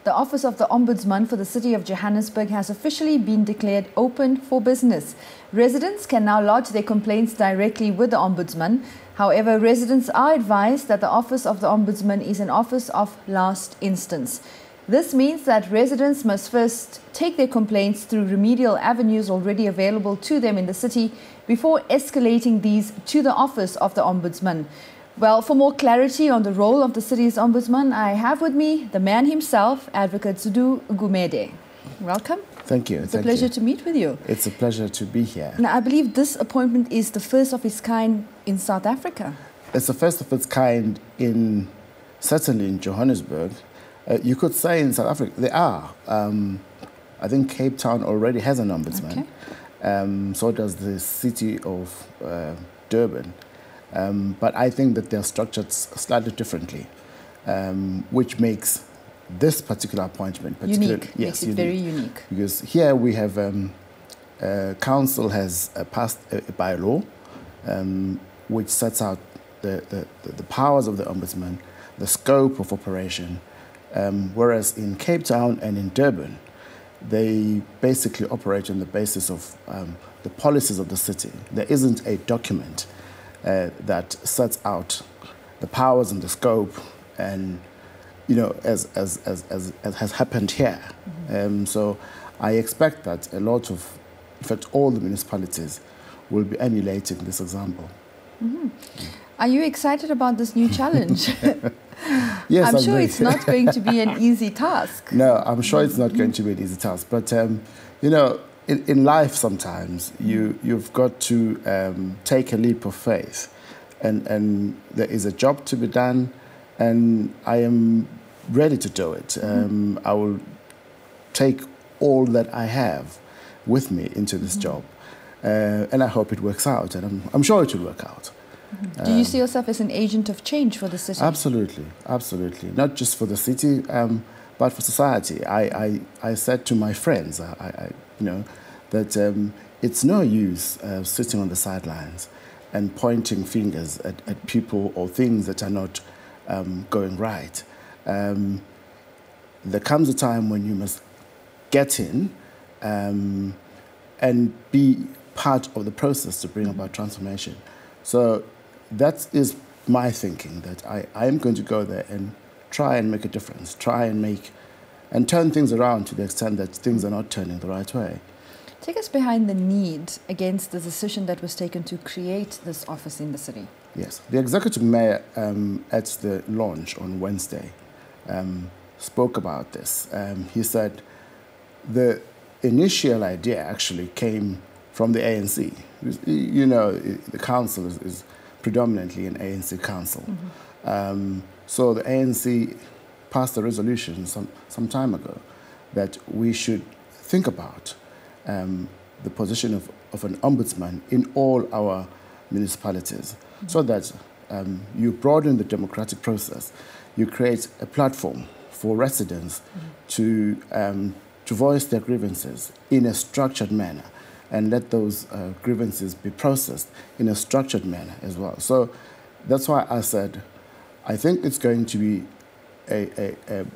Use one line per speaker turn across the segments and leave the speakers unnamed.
The Office of the Ombudsman for the City of Johannesburg has officially been declared open for business. Residents can now lodge their complaints directly with the Ombudsman. However, residents are advised that the Office of the Ombudsman is an office of last instance. This means that residents must first take their complaints through remedial avenues already available to them in the city before escalating these to the Office of the Ombudsman. Well, for more clarity on the role of the city's ombudsman, I have with me the man himself, Advocate Zudu Gumede. Welcome.
Thank you.
It's a pleasure to meet with you.
It's a pleasure to be here.
Now, I believe this appointment is the first of its kind in South Africa.
It's the first of its kind certainly in Johannesburg. You could say in South Africa, there are. I think Cape Town already has an ombudsman. Okay. So does the city of Durban. But I think that they're structured slightly differently, which makes this particular appointment
unique. Yes, makes it very unique.
Because here we have council has passed a bylaw which sets out the powers of the ombudsman, the scope of operation, whereas in Cape Town and in Durban, they basically operate on the basis of the policies of the city. There isn't a document that sets out the powers and the scope, and as has happened here. Mm-hmm. So I expect that a lot of, in fact, all the municipalities will be emulating this example. Mm-hmm.
Are you excited about this new challenge?
Yes,
I'm sure it's not going to be an easy task.
No, I'm sure it's not going to be an easy task. But in life, sometimes you've got to take a leap of faith, and there is a job to be done, and I am ready to do it. I will take all that I have with me into this job, and I hope it works out, and I'm sure it will work out.
Do you see yourself as an agent of change for the city?
Absolutely, absolutely. Not just for the city, but for society. I said to my friends, that it's no use sitting on the sidelines and pointing fingers at people or things that are not going right. There comes a time when you must get in and be part of the process to bring about transformation. So that is my thinking, that I am going to go there and try and make a difference, try and turn things around to the extent that things are not turning the right way.
Take us behind the need against the decision that was taken to create this office in the city.
Yes, the executive mayor at the launch on Wednesday spoke about this. He said the initial idea actually came from the ANC. The council is predominantly an ANC council. Mm-hmm. So the ANC passed a resolution some time ago that we should think about the position of an ombudsman in all our municipalities, mm-hmm. so that you broaden the democratic process, you create a platform for residents mm-hmm. to voice their grievances in a structured manner, and let those grievances be processed in a structured manner as well. So that's why I said I think it's going to be an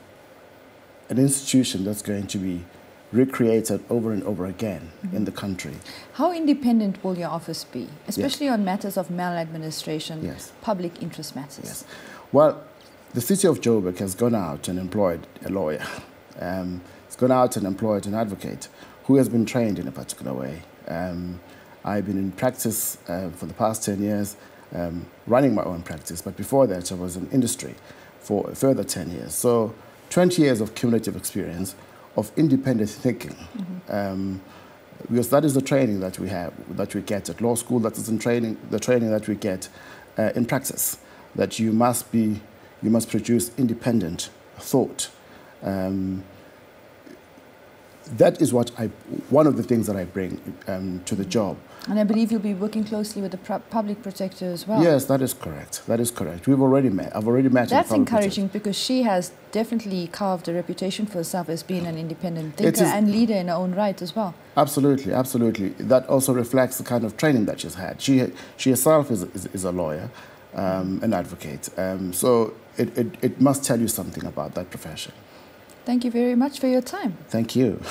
institution that's going to be recreated over and over again mm-hmm. in the country.
How independent will your office be, especially on matters of maladministration,
yes.
public interest matters?
Yes. Well, the city of Joburg has gone out and employed a lawyer. It's gone out and employed an advocate who has been trained in a particular way. I've been in practice for the past 10 years, running my own practice, but before that I was in industry for a further 10 years. So 20 years of cumulative experience of independent thinking. Mm-hmm. Because that is the training that we have, that we get at law school, that is the training that we get in practice, that you must produce independent thought. That is one of the things that I bring to the job.
And I believe you'll be working closely with the public protector as well.
Yes, that is correct. That is correct. I've already met.
That's encouraging because she has definitely carved a reputation for herself as being an independent thinker and leader in her own right as well.
Absolutely, absolutely. That also reflects the kind of training that she's had. She herself is a lawyer, an advocate. So it must tell you something about that profession.
Thank you very much for your time.
Thank you.